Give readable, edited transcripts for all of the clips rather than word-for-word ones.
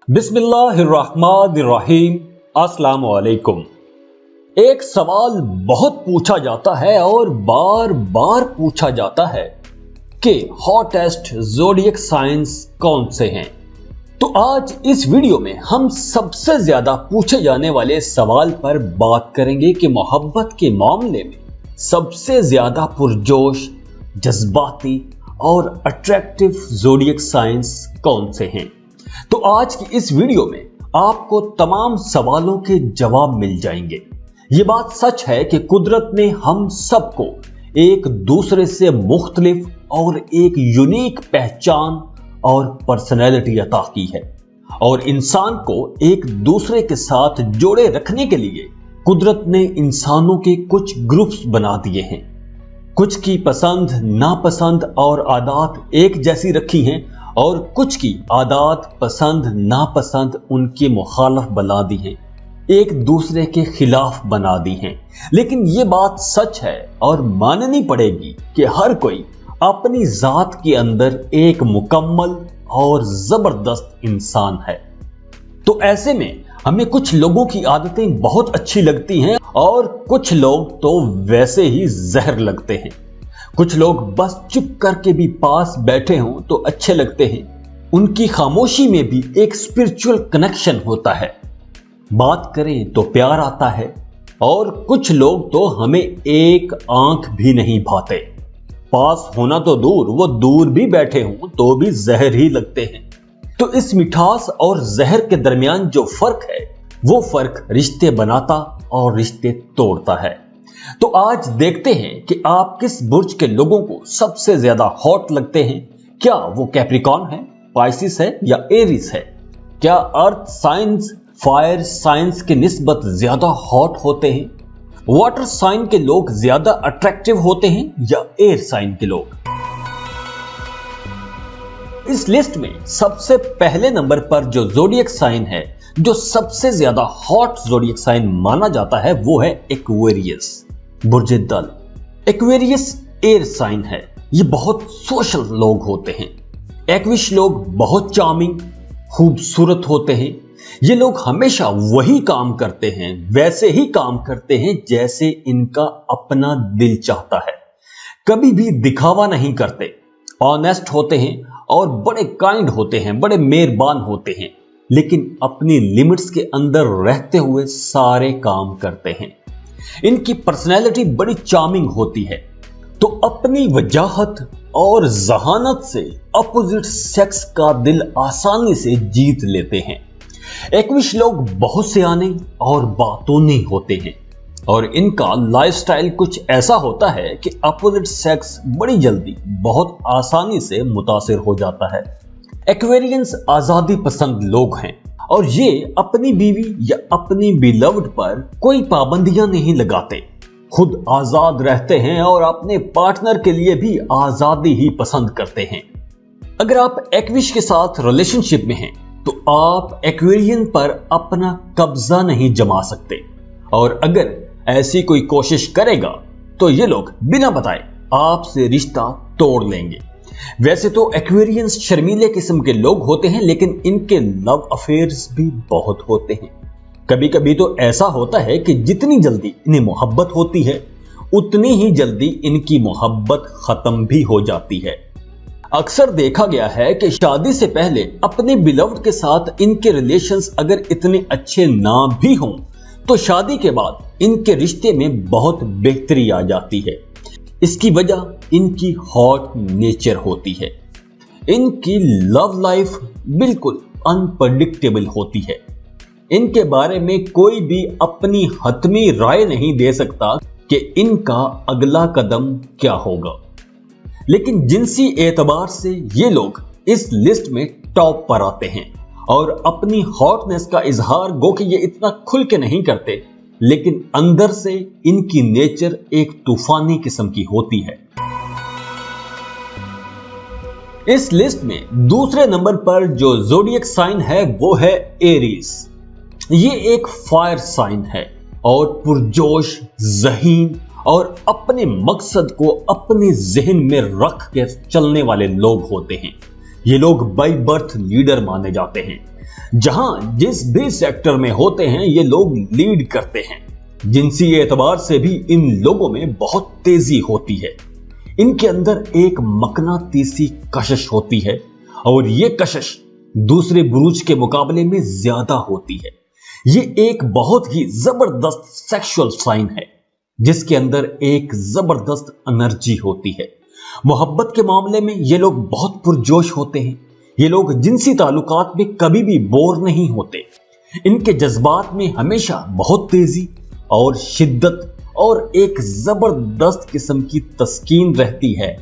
बिस्मिल्लाहिर्रहमानिर्रहीम। अस्सलाम वालेकुम। एक सवाल बहुत पूछा जाता है और बार बार पूछा जाता है कि हॉटेस्ट ज़ोडिएक साइंस कौन से हैं। तो आज इस वीडियो में हम सबसे ज्यादा पूछे जाने वाले सवाल पर बात करेंगे कि मोहब्बत के मामले में सबसे ज्यादा पुरजोश, जज्बाती और अट्रैक्टिव ज़ोडिएक साइंस कौन से हैं। तो आज की इस वीडियो में आपको तमाम सवालों के जवाब मिल जाएंगे। ये बात सच है कि कुदरत ने हम सबको एक दूसरे से मुख्तलिफ और एक यूनिक पहचान और पर्सनैलिटी अता की है और इंसान को एक दूसरे के साथ जोड़े रखने के लिए कुदरत ने इंसानों के कुछ ग्रुप्स बना दिए हैं। कुछ की पसंद, नापसंद और आदत एक जैसी रखी हैं और कुछ की आदत, पसंद, नापसंद उनके मुखालिफ बना दी हैं, एक दूसरे के खिलाफ बना दी हैं। लेकिन ये बात सच है और माननी पड़ेगी कि हर कोई अपनी जात के अंदर एक मुकम्मल और जबरदस्त इंसान है। तो ऐसे में हमें कुछ लोगों की आदतें बहुत अच्छी लगती हैं और कुछ लोग तो वैसे ही जहर लगते हैं। कुछ लोग बस चुप करके भी पास बैठे हों तो अच्छे लगते हैं। उनकी खामोशी में भी एक स्पिरिचुअल कनेक्शन होता है। बात करें तो प्यार आता है और कुछ लोग तो हमें एक आंख भी नहीं भाते। पास होना तो दूर, वो दूर भी बैठे हों तो भी जहर ही लगते हैं। तो इस मिठास और जहर के दरमियान जो फर्क है, वो फर्क रिश्ते बनाता और रिश्ते तोड़ता है। तो आज देखते हैं कि आप किस बुर्ज के लोगों को सबसे ज्यादा हॉट लगते हैं। क्या वो कैप्रिकॉर्न है, पाइसिस है या एरीज है? क्या अर्थ साइंस फायर साइंस के निस्बत ज्यादा हॉट होते हैं? वाटर साइन के लोग ज्यादा अट्रैक्टिव होते हैं या एयर साइन के लोग? इस लिस्ट में सबसे पहले नंबर पर जो ज़ोडिएक साइन है, जो सबसे ज्यादा हॉट ज़ोडिएक साइन माना जाता है, वो है एक्वेरियस, बुर्जे दल। एक्वेरियस एयर साइन है। ये बहुत सोशल लोग होते हैं। एक्विश लोग बहुत चार्मिंग, खूबसूरत होते हैं। ये लोग हमेशा वही काम करते हैं, वैसे ही काम करते हैं जैसे इनका अपना दिल चाहता है। कभी भी दिखावा नहीं करते, ऑनेस्ट होते हैं और बड़े काइंड होते हैं, बड़े मेहरबान होते हैं, लेकिन अपनी लिमिट्स के अंदर रहते हुए सारे काम करते हैं। इनकी पर्सनैलिटी बड़ी चार्मिंग होती है, तो अपनी वजाहत और जहानत से अपोजिट सेक्स का दिल आसानी से जीत लेते हैं। एक्विश लोग बहुत सियाने और बातूनी होते हैं और इनका लाइफस्टाइल कुछ ऐसा होता है कि अपोजिट सेक्स बड़ी जल्दी, बहुत आसानी से मुतासिर हो जाता है। एक्वेरियंस आजादी पसंद लोग हैं और ये अपनी बीवी या अपनी बिलव्ड पर कोई पाबंदियां नहीं लगाते। खुद आजाद रहते हैं और अपने पार्टनर के लिए भी आजादी ही पसंद करते हैं। अगर आप एक्विश के साथ रिलेशनशिप में हैं तो आप एक्वेरियन पर अपना कब्जा नहीं जमा सकते और अगर ऐसी कोई कोशिश करेगा तो ये लोग बिना बताए आपसे रिश्ता तोड़ लेंगे। वैसे तो एक्वेरियंस शर्मीले किस्म के लोग होते हैं, लेकिन इनके लव अफेयर्स भी बहुत होते हैं। कभी कभी तो ऐसा होता है कि जितनी जल्दी इन्हें मोहब्बत होती है, उतनी ही जल्दी इनकी मोहब्बत खत्म भी हो जाती है। अक्सर देखा गया है कि शादी से पहले अपने बिलव्ड के साथ इनके रिलेशंस अगर इतने अच्छे ना भी हों तो शादी के बाद इनके रिश्ते में बहुत बेहतरी आ जाती है। इसकी वजह इनकी हॉट नेचर होती है। इनकी लव लाइफ बिल्कुल अनप्रेडिक्टेबल होती है। इनके बारे में कोई भी अपनी हतमी राय नहीं दे सकता कि इनका अगला कदम क्या होगा। लेकिन जिनसी एतबार से ये लोग इस लिस्ट में टॉप पर आते हैं और अपनी हॉटनेस का इजहार गो कि ये इतना खुल के नहीं करते, लेकिन अंदर से इनकी नेचर एक तूफानी किस्म की होती है। इस लिस्ट में दूसरे नंबर पर जो ज़ोडिएक साइन है वो है एरीज। ये एक फायर साइन है और पुरजोश, ज़हीन और अपने मकसद को अपने जहन में रख के चलने वाले लोग होते हैं। ये लोग बाय बर्थ लीडर माने जाते हैं। जहां जिस भी सेक्टर में होते हैं ये लोग लीड करते हैं। जिनसी एतबार से भी इन लोगों में बहुत तेजी होती है। इनके अंदर एक मकनातीसी कशिश होती है और ये कशिश दूसरे बुरूज के मुकाबले में ज्यादा होती है। ये एक बहुत ही जबरदस्त सेक्सुअल साइन है जिसके अंदर एक जबरदस्त एनर्जी होती है। मोहब्बत के मामले में ये लोग बहुत पुरजोश होते हैं। ये लोग जिनसी ताल्लुकात में कभी भी बोर नहीं होते। इनके जज्बात में हमेशा बहुत तेजी और शिद्दत और एक जबरदस्त किस्म की तस्कीन रहती है।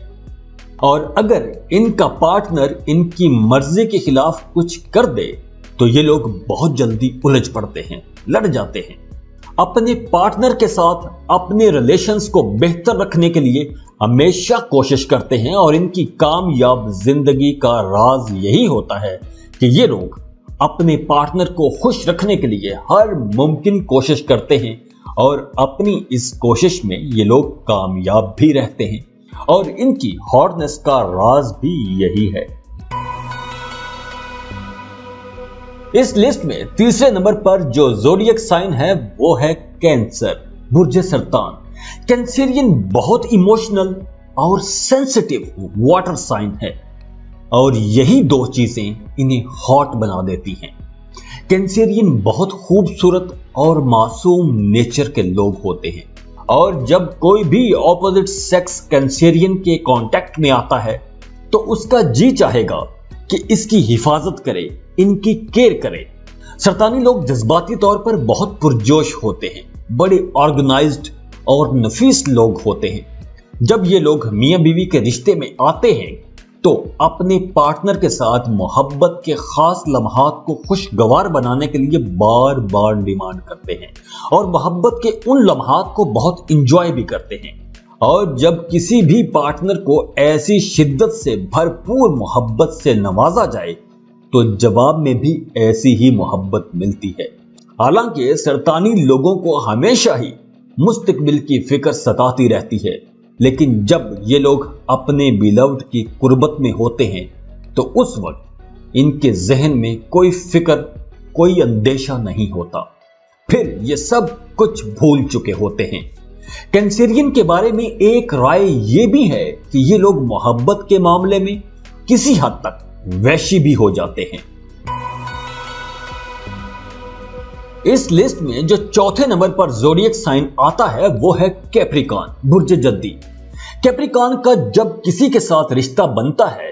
और अगर इनका पार्टनर इनकी मर्जी के खिलाफ कुछ कर दे तो ये लोग बहुत जल्दी उलझ पड़ते हैं, लड़ जाते हैं। अपने पार्टनर के साथ अपने रिलेशंस को बेहतर रखने के लिए हमेशा कोशिश करते हैं और इनकी कामयाब जिंदगी का राज यही होता है कि ये लोग अपने पार्टनर को खुश रखने के लिए हर मुमकिन कोशिश करते हैं और अपनी इस कोशिश में ये लोग कामयाब भी रहते हैं और इनकी हॉटनेस का राज भी यही है। इस लिस्ट में तीसरे नंबर पर जो ज़ोडिएक साइन है वो है कैंसर, बुर्ज सरतान। कैंसेरियन बहुत इमोशनल और सेंसिटिव वाटर साइन है और यही दो चीजें इन्हें हॉट बना देती हैं। कैंसेरियन बहुत खूबसूरत और मासूम नेचर के लोग होते हैं और जब कोई भी ऑपोजिट सेक्स कैंसेरियन के कांटेक्ट में आता है तो उसका जी चाहेगा कि इसकी हिफाजत करे, इनकी केयर करे। सरतानी लोग जज्बाती तौर पर बहुत पुरजोश होते हैं, बड़े ऑर्गेनाइज्ड और नफीस लोग होते हैं। जब ये लोग मियां बीवी के रिश्ते में आते हैं तो अपने पार्टनर के साथ मोहब्बत के खास लम्हात को खुशगवार बनाने के लिए बार बार डिमांड करते हैं और मोहब्बत के उन लम्हात को बहुत इंजॉय भी करते हैं। और जब किसी भी पार्टनर को ऐसी शिद्दत से भरपूर मोहब्बत से नवाजा जाए तो जवाब में भी ऐसी ही मोहब्बत मिलती है। हालांकि सरतानी लोगों को हमेशा ही मुस्तकबिल की फिक्र सताती रहती है, लेकिन जब ये लोग अपने बिलव्ड की कुर्बत में होते हैं तो उस वक्त इनके जहन में कोई फिक्र, कोई अंदेशा नहीं होता। फिर ये सब कुछ भूल चुके होते हैं। कैंसेरियन के बारे में एक राय ये भी है कि ये लोग मोहब्बत के मामले में किसी हद तक वैशी भी हो जाते हैं। इस लिस्ट में जो चौथे नंबर पर ज़ोडिएक साइन आता है वो है कैप्रिकॉर्न, बुर्ज जद्दी। कैप्रिकॉर्न का जब किसी के साथ रिश्ता बनता है,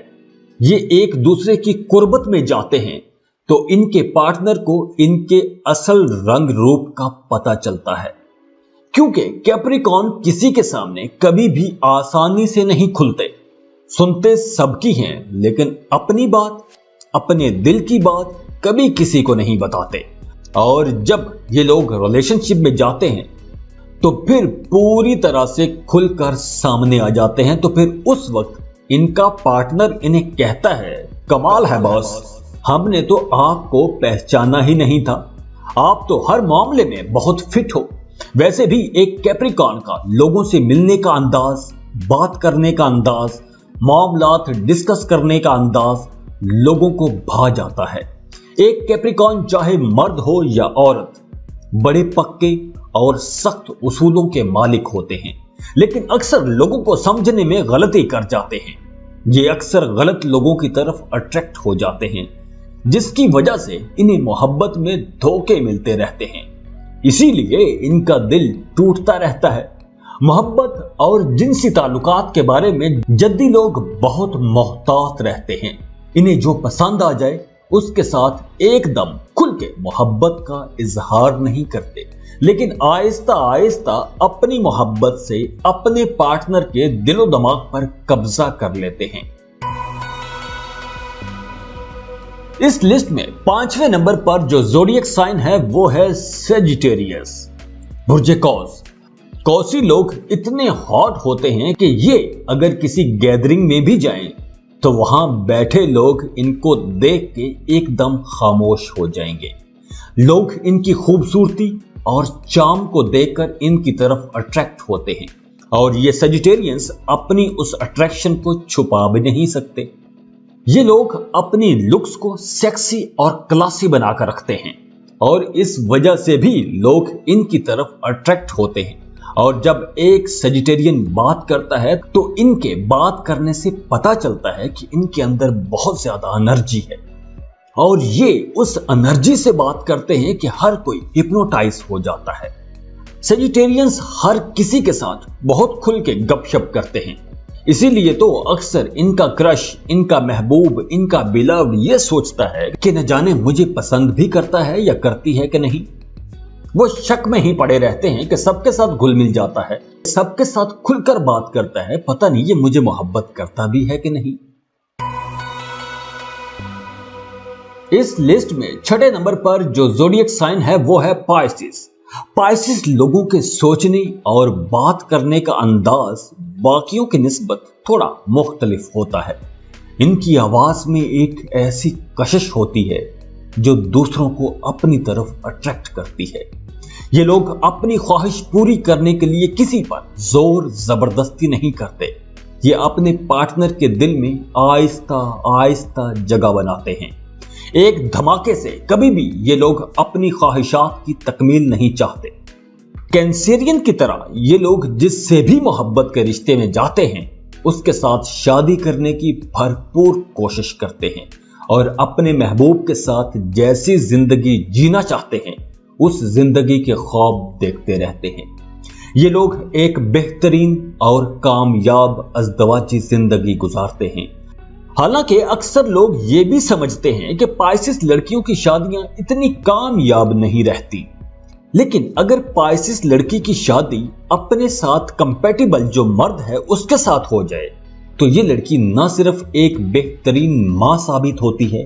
ये एक दूसरे की कुर्बत में जाते हैं तो इनके पार्टनर को इनके असल रंग रूप का पता चलता है। क्योंकि कैप्रिकॉर्न किसी के सामने कभी भी आसानी से नहीं खुलते, सुनते सबकी हैं लेकिन अपनी बात, अपने दिल की बात कभी किसी को नहीं बताते। और जब ये लोग रिलेशनशिप में जाते हैं तो फिर पूरी तरह से खुलकर सामने आ जाते हैं। तो फिर उस वक्त इनका पार्टनर इन्हें कहता है, कमाल है बॉस, हमने तो आपको पहचाना ही नहीं था, आप तो हर मामले में बहुत फिट हो। वैसे भी एक कैप्रिकॉर्न का लोगों से मिलने का अंदाज, बात करने का अंदाज, मामलात डिस्कस करने का अंदाज लोगों को भा जाता है। एक कैप्रिकॉर्न चाहे मर्द हो या औरत, बड़े पक्के और सख्त उसूलों के मालिक होते हैं, लेकिन अक्सर लोगों को समझने में गलती कर जाते हैं। ये अक्सर गलत लोगों की तरफ अट्रैक्ट हो जाते हैं, जिसकी वजह से इन्हें मोहब्बत में धोखे मिलते रहते हैं। इसीलिए इनका दिल टूटता रहता है। मोहब्बत और जिनसी ताल्लुकात के बारे में जद्दी लोग बहुत मोहतात रहते हैं। इन्हें जो पसंद आ जाए उसके साथ एकदम खुल के मोहब्बत का इजहार नहीं करते, लेकिन आहिस्ता आहिस्ता अपनी मोहब्बत से अपने पार्टनर के दिलो दिमाग पर कब्जा कर लेते हैं। इस लिस्ट में पांचवें नंबर पर जो ज़ोडिएक साइन है वो है सेजिटेरियस, बुर्ज कौस। कौसी लोग इतने हॉट होते हैं कि ये अगर किसी गैदरिंग में भी जाएं तो वहां बैठे लोग इनको देख के एकदम खामोश हो जाएंगे। लोग इनकी खूबसूरती और चार्म को देखकर इनकी तरफ अट्रैक्ट होते हैं और ये सेजिटेरियंस अपनी उस अट्रैक्शन को छुपा भी नहीं सकते। ये लोग अपनी लुक्स को सेक्सी और क्लासी बनाकर रखते हैं और इस वजह से भी लोग इनकी तरफ अट्रैक्ट होते हैं। और जब एक सेजिटेरियन बात करता है तो इनके बात करने से पता चलता है कि इनके अंदर बहुत ज्यादा एनर्जी है और ये उस एनर्जी से बात करते हैं कि हर कोई हिप्नोटाइज हो जाता है। सेजिटेरियंस हर किसी के साथ बहुत खुल के गपशप करते हैं, इसीलिए तो अक्सर इनका क्रश, इनका महबूब, इनका बिलव्ड ये सोचता है कि न जाने मुझे पसंद भी करता है या करती है कि नहीं। वो शक में ही पड़े रहते हैं कि सबके साथ घुल मिल जाता है, सबके साथ खुलकर बात करता है, पता नहीं ये मुझे मोहब्बत करता भी है कि नहीं। इस लिस्ट में छठे नंबर पर जो ज़ोडिएक साइन है वो है पाइसिस। पाइसिस लोगों के सोचने और बात करने का अंदाज बाकियों की निस्बत थोड़ा मुख्तलिफ होता है। इनकी आवाज में एक ऐसी कशिश होती है जो दूसरों को अपनी तरफ अट्रैक्ट करती है। ये लोग अपनी ख्वाहिश पूरी करने के लिए किसी पर जोर जबरदस्ती नहीं करते। ये अपने पार्टनर के दिल में आहिस्ता आहिस्ता जगह बनाते हैं। एक धमाके से कभी भी ये लोग अपनी ख्वाहिशात की तकमील नहीं चाहते। कैंसेरियन की तरह ये लोग जिससे भी मोहब्बत के रिश्ते में जाते हैं उसके साथ शादी करने की भरपूर कोशिश करते हैं और अपने महबूब के साथ जैसी जिंदगी जीना चाहते हैं उस जिंदगी के ख्वाब देखते रहते हैं। ये लोग एक बेहतरीन और कामयाब अज़दवाजी जिंदगी गुजारते हैं। हालांकि अक्सर लोग ये भी समझते हैं कि पाइसिस लड़कियों की शादियां इतनी कामयाब नहीं रहती, लेकिन अगर पाइसिस लड़की की शादी अपने साथ कंपैटिबल जो मर्द है उसके साथ हो जाए तो ये लड़की न सिर्फ एक बेहतरीन मां साबित होती है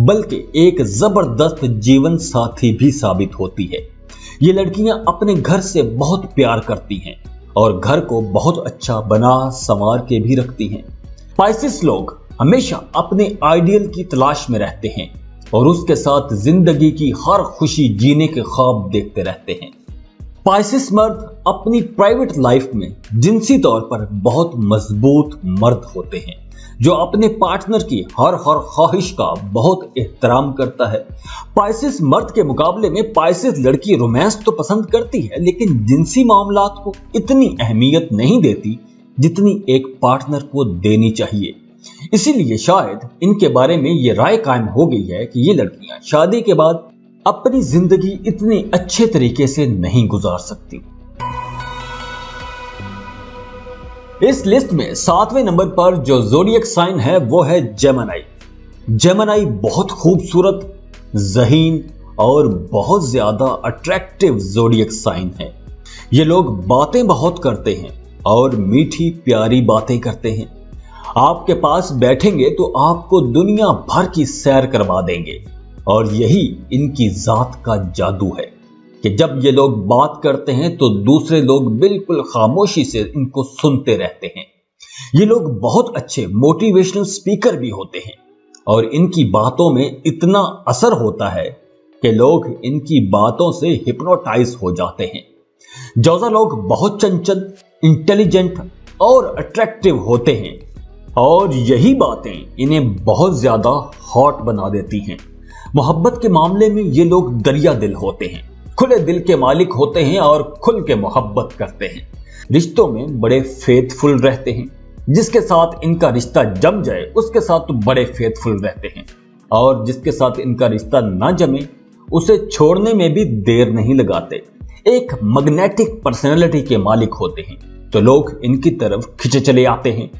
बल्कि एक जबरदस्त जीवन साथी भी साबित होती है। ये लड़कियां अपने घर से बहुत प्यार करती हैं और घर को बहुत अच्छा बना संवार के भी रखती हैं। पाइसिस लोग हमेशा अपने आइडियल की तलाश में रहते हैं और उसके साथ जिंदगी की हर खुशी जीने के ख्वाब देखते रहते हैं। पाइसिस मर्द अपनी प्राइवेट लाइफ में जिनसी तौर पर बहुत मजबूत मर्द होते हैं जो अपने पार्टनर की हर ख्वाहिश का बहुत एहतराम करता है। पाइसिस मर्द के मुकाबले में पाइसिस लड़की रोमांस तो पसंद करती है लेकिन जिनसी मामलात को इतनी अहमियत नहीं देती जितनी एक पार्टनर को देनी चाहिए। इसीलिए शायद इनके बारे में ये राय कायम हो गई है कि ये लड़कियां शादी के बाद अपनी जिंदगी इतने अच्छे तरीके से नहीं गुजार सकती। इस लिस्ट में 7वें नंबर पर जो ज़ोडिएक साइन है वो है जेमिनी। जेमिनी बहुत खूबसूरत, ज़हीन और बहुत ज्यादा अट्रैक्टिव ज़ोडिएक साइन है। ये लोग बातें बहुत करते हैं और मीठी प्यारी बातें करते हैं। आपके पास बैठेंगे तो आपको दुनिया भर की सैर करवा देंगे और यही इनकी जात का जादू है कि जब ये लोग बात करते हैं तो दूसरे लोग बिल्कुल खामोशी से इनको सुनते रहते हैं। ये लोग बहुत अच्छे मोटिवेशनल स्पीकर भी होते हैं और इनकी बातों में इतना असर होता है कि लोग इनकी बातों से हिप्नोटाइज हो जाते हैं। जौजा लोग बहुत चंचल, इंटेलिजेंट और अट्रैक्टिव होते हैं और यही बातें इन्हें बहुत ज्यादा हॉट बना देती हैं। मोहब्बत के मामले में ये लोग दरिया दिल होते हैं, खुले दिल के मालिक होते हैं और खुल के मोहब्बत करते हैं। रिश्तों में बड़े फेथफुल रहते हैं। जिसके साथ इनका रिश्ता जम जाए उसके साथ तो बड़े फेथफुल रहते हैं और जिसके साथ इनका रिश्ता ना जमे उसे छोड़ने में भी देर नहीं लगाते। एक मैग्नेटिक पर्सनैलिटी के मालिक होते हैं तो लोग इनकी तरफ खिंचे चले आते हैं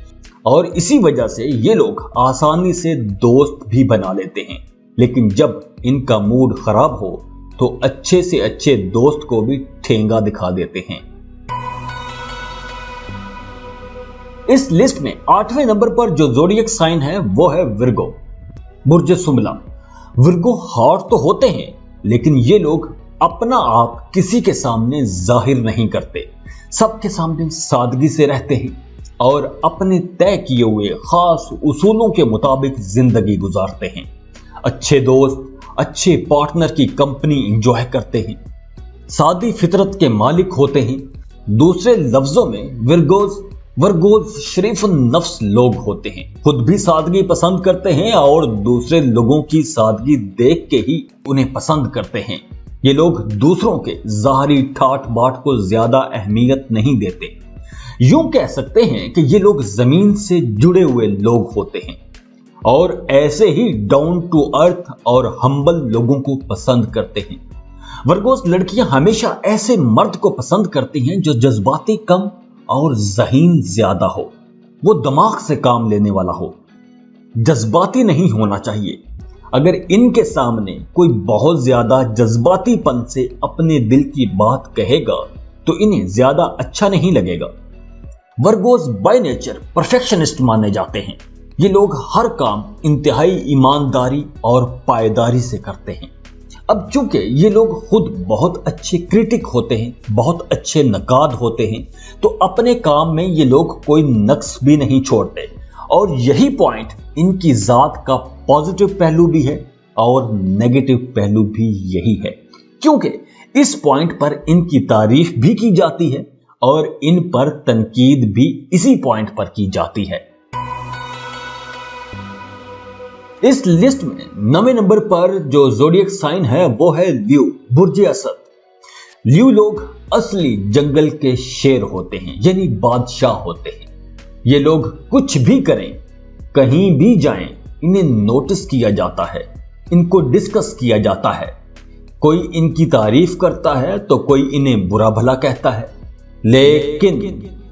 और इसी वजह से ये लोग आसानी से दोस्त भी बना लेते हैं। लेकिन जब इनका मूड खराब हो तो अच्छे से अच्छे दोस्त को भी ठेंगा दिखा देते हैं। इस लिस्ट में 8वें नंबर पर जो ज़ोडिएक साइन है वो है विर्गो, बुर्ज सुमला। विर्गो हॉट तो होते हैं लेकिन ये लोग अपना आप किसी के सामने जाहिर नहीं करते, सबके सामने सादगी से रहते हैं और अपने तय किए हुए खास उसूलों के मुताबिक जिंदगी गुजारते हैं। अच्छे दोस्त, अच्छे पार्टनर की कंपनी एंजॉय करते हैं, सादी फितरत के मालिक होते हैं। दूसरे लफ्जों में विर्गोज वर्गोस शरीफ नफ्स लोग होते हैं, खुद भी सादगी पसंद करते हैं और दूसरे लोगों की सादगी देख के ही उन्हें पसंद करते हैं। ये लोग दूसरों के ज़ाहरी ठाट बाट को ज्यादा अहमियत नहीं देते। यूं कह सकते हैं कि ये लोग जमीन से जुड़े हुए लोग होते हैं और ऐसे ही डाउन टू अर्थ और हम्बल लोगों को पसंद करते हैं। वर्गोस लड़कियां हमेशा ऐसे मर्द को पसंद करती हैं जो जज्बाती कम और ज़हीन ज्यादा हो, वो दिमाग से काम लेने वाला हो, जज्बाती नहीं होना चाहिए। अगर इनके सामने कोई बहुत ज्यादा जज्बातीपन से अपने दिल की बात कहेगा तो इन्हें ज्यादा अच्छा नहीं लगेगा। वर्गोस बाय नेचर परफेक्शनिस्ट माने जाते हैं। ये लोग हर काम इंतहाई ईमानदारी और पायदारी से करते हैं। अब चूंकि ये लोग खुद बहुत अच्छे क्रिटिक होते हैं, बहुत अच्छे नकाद होते हैं, तो अपने काम में ये लोग कोई नक्स भी नहीं छोड़ते और यही पॉइंट इनकी जात का पॉजिटिव पहलू भी है और नेगेटिव पहलू भी यही है, क्योंकि इस पॉइंट पर इनकी तारीफ भी की जाती है और इन पर तनकीद भी इसी पॉइंट पर की जाती है। इस लिस्ट में 9वें नंबर पर जो ज़ोडिएक साइन है वो है ल्यू, बुर्जे असद। ल्यू लोग असली जंगल के शेर होते हैं, यानी बादशाह होते हैं। ये लोग कुछ भी करें, कहीं भी जाएं, इन्हें नोटिस किया जाता है, इनको डिस्कस किया जाता है। कोई इनकी तारीफ करता है तो कोई इन्हें बुरा भला कहता है, लेकिन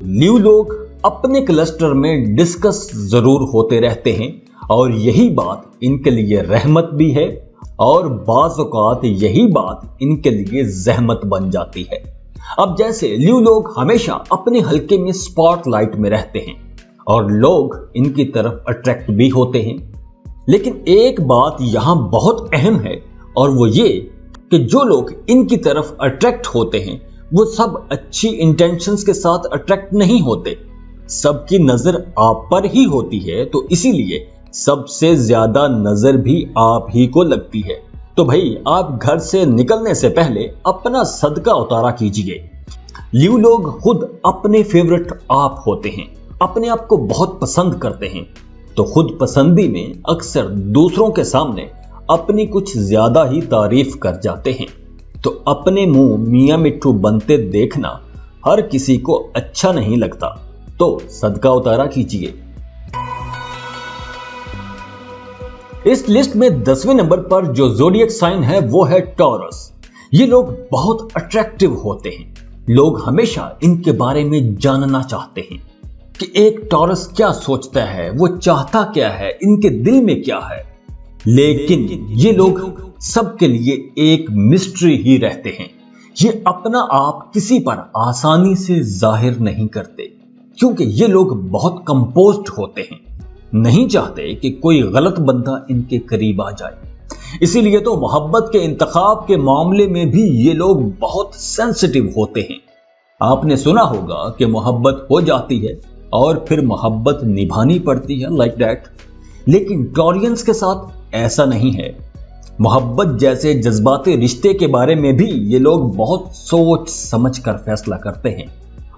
ल्यू लोग अपने क्लस्टर में डिस्कस जरूर होते रहते हैं और यही बात इनके लिए रहमत भी है और बाज़ औक़ात यही बात इनके लिए ज़हमत बन जाती है। अब जैसे ल्यू लोग हमेशा अपने हल्के में स्पॉटलाइट में रहते हैं और लोग इनकी तरफ अट्रैक्ट भी होते हैं, लेकिन एक बात यहां बहुत अहम है और वो ये कि जो लोग इनकी तरफ अट्रैक्ट होते हैं वो सब अच्छी इंटेंशंस के साथ अट्रैक्ट नहीं होते। सबकी नजर आप पर ही होती है, तो इसीलिए सबसे ज्यादा नजर भी आप ही को लगती है। तो भाई आप घर से निकलने से पहले अपना सदका उतारा कीजिए। ल्यू लोग खुद अपने फेवरेट आप होते हैं, अपने आप को बहुत पसंद करते हैं, तो खुद पसंदी में अक्सर दूसरों के सामने अपनी कुछ ज्यादा ही तारीफ कर जाते हैं। तो अपने मुंह मियां मिट्ठू बनते देखना हर किसी को अच्छा नहीं लगता, तो सदका उतारा कीजिए। इस लिस्ट में 10वें नंबर पर जो ज़ोडिएक साइन है वो है टॉरस। ये लोग बहुत अट्रैक्टिव होते हैं। लोग हमेशा इनके बारे में जानना चाहते हैं कि एक टॉरस क्या सोचता है, वो चाहता क्या है, इनके दिल में क्या है। लेकिन ये लोग सबके लिए एक मिस्ट्री ही रहते हैं। ये अपना आप किसी पर आसानी से जाहिर नहीं करते, क्योंकि ये लोग बहुत कंपोज्ड होते हैं, नहीं चाहते कि कोई गलत बंदा इनके करीब आ जाए। इसीलिए तो मोहब्बत के इंतखाब के मामले में भी ये लोग बहुत सेंसिटिव होते हैं। आपने सुना होगा कि मोहब्बत हो जाती है और फिर मोहब्बत निभानी पड़ती है, लाइक दैट। लेकिन टॉरियंस के साथ ऐसा नहीं है। मोहब्बत जैसे जज्बाती रिश्ते के बारे में भी ये लोग बहुत सोच समझ कर फैसला करते हैं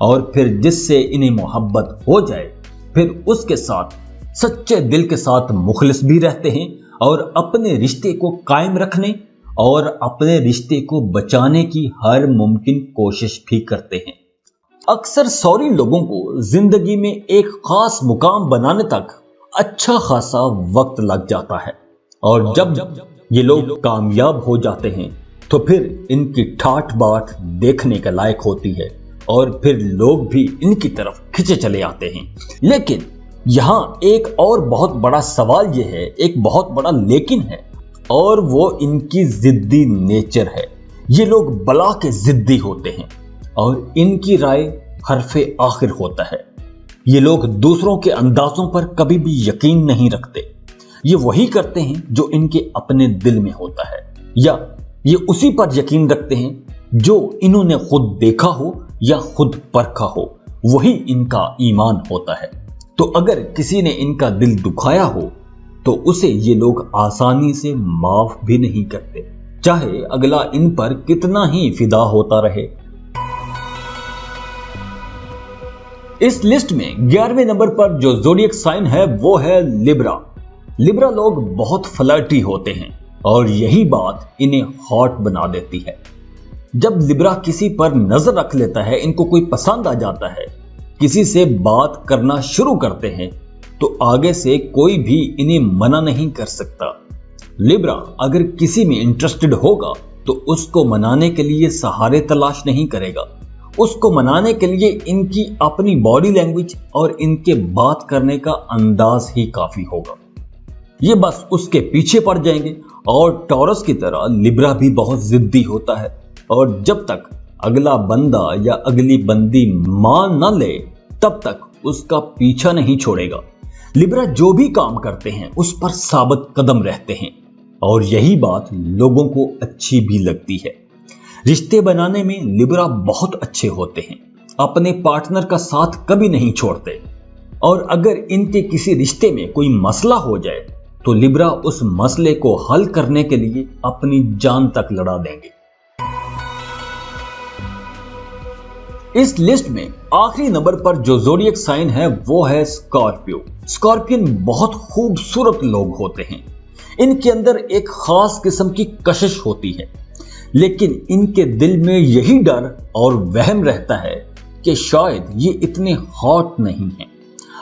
और फिर जिससे इन्हें मोहब्बत हो जाए फिर उसके साथ सच्चे दिल के साथ मुखलिस भी रहते हैं और अपने रिश्ते को कायम रखने और अपने रिश्ते को बचाने की हर मुमकिन कोशिश भी करते हैं। अक्सर सॉरी लोगों को जिंदगी में एक खास मुकाम बनाने तक अच्छा खासा वक्त लग जाता है और जब ये लोग कामयाब हो जाते हैं तो फिर इनकी ठाठ बाट देखने के लायक होती है और फिर लोग भी इनकी तरफ खिंचे चले आते हैं। लेकिन यहाँ एक और बहुत बड़ा सवाल ये है, एक बहुत बड़ा लेकिन है, और वो इनकी जिद्दी नेचर है। ये लोग बला के जिद्दी होते हैं और इनकी राय हरफे आखिर होता है। ये लोग दूसरों के अंदाजों पर कभी भी यकीन नहीं रखते। ये वही करते हैं जो इनके अपने दिल में होता है, या ये उसी पर यकीन रखते हैं जो इन्होंने खुद देखा हो या खुद परखा हो, वही इनका ईमान होता है। तो अगर किसी ने इनका दिल दुखाया हो तो उसे ये लोग आसानी से माफ भी नहीं करते, चाहे अगला इन पर कितना ही फिदा होता रहे। इस लिस्ट में 11वें नंबर पर जो ज़ोडिएक साइन है वो है लिब्रा। लिब्रा लोग बहुत फ्लर्टी होते हैं और यही बात इन्हें हॉट बना देती है। जब लिब्रा किसी पर नजर रख लेता है, इनको कोई पसंद आ जाता है, किसी से बात करना शुरू करते हैं, तो आगे से कोई भी इन्हें मना नहीं कर सकता। लिब्रा अगर किसी में इंटरेस्टेड होगा तो उसको मनाने के लिए सहारे तलाश नहीं करेगा। उसको मनाने के लिए इनकी अपनी बॉडी लैंग्वेज और इनके बात करने का अंदाज ही काफी होगा। ये बस उसके पीछे पड़ जाएंगे। और टॉरस की तरह लिब्रा भी बहुत जिद्दी होता है और जब तक अगला बंदा या अगली बंदी मान न ले तब तक उसका पीछा नहीं छोड़ेगा। लिब्रा जो भी काम करते हैं उस पर साबित कदम रहते हैं और यही बात लोगों को अच्छी भी लगती है। रिश्ते बनाने में लिब्रा बहुत अच्छे होते हैं, अपने पार्टनर का साथ कभी नहीं छोड़ते और अगर इनके किसी रिश्ते में कोई मसला हो जाए तो लिब्रा उस मसले को हल करने के लिए अपनी जान तक लड़ा देंगे। इस लिस्ट में आखिरी नंबर पर जो ज़ोडिएक साइन है वो है स्कॉर्पियो। स्कॉर्पियन बहुत खूबसूरत लोग होते हैं। इनके अंदर एक खास किस्म की कशिश होती है, लेकिन इनके दिल में यही डर और वहम रहता है कि शायद ये इतने हॉट नहीं हैं।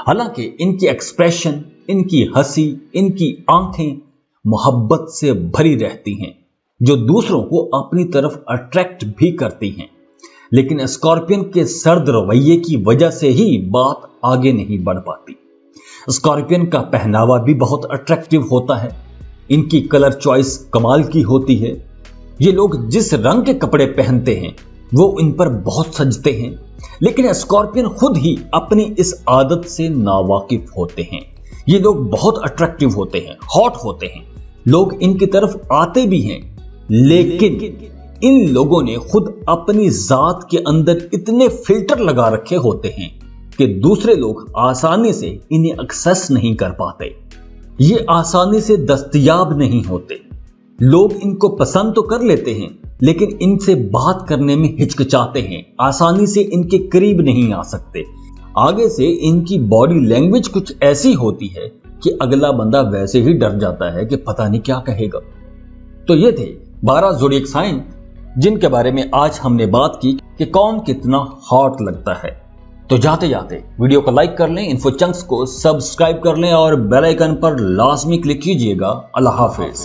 हालांकि इनकी एक्सप्रेशन, इनकी हंसी, इनकी आंखें मोहब्बत से भरी रहती हैं, जो दूसरों को अपनी तरफ अट्रैक्ट भी करती हैं। लेकिन स्कॉर्पियन के सर्द रवैये की वजह से ही बात आगे नहीं बढ़ पाती। स्कॉर्पियन का पहनावा भी बहुत अट्रैक्टिव होता है। इनकी कलर चॉइस कमाल की होती है। ये लोग जिस रंग के कपड़े पहनते हैं वो इन पर बहुत सजते हैं, लेकिन स्कॉर्पियन खुद ही अपनी इस आदत से नावाकिफ होते हैं। ये लोग बहुत अट्रैक्टिव होते हैं, हॉट होते हैं, लोग इनकी तरफ आते भी हैं, लेकिन इन लोगों ने खुद अपनी जात के अंदर इतने फिल्टर लगा रखे होते हैं कि दूसरे लोग आसानी से इन्हें एक्सेस नहीं कर पाते। ये आसानी से दस्तयाब नहीं होते। लोग इनको पसंद तो कर लेते हैं, लेकिन इनसे बात करने में हिचकिचाते हैं, आसानी से इनके करीब नहीं आ सकते। आगे से इनकी बॉडी लैंग्वेज कुछ ऐसी होती है कि अगला बंदा वैसे ही डर जाता है कि पता नहीं क्या कहेगा। तो ये थे 12 ज़ोडिएक साइन जिनके बारे में आज हमने बात की कि कौन कितना हॉट लगता है। तो जाते जाते वीडियो को लाइक कर लें, इन्फो चंक्स को सब्सक्राइब कर लें और बेल आइकन पर लाजमी क्लिक कीजिएगा। अल्लाह हाफिज।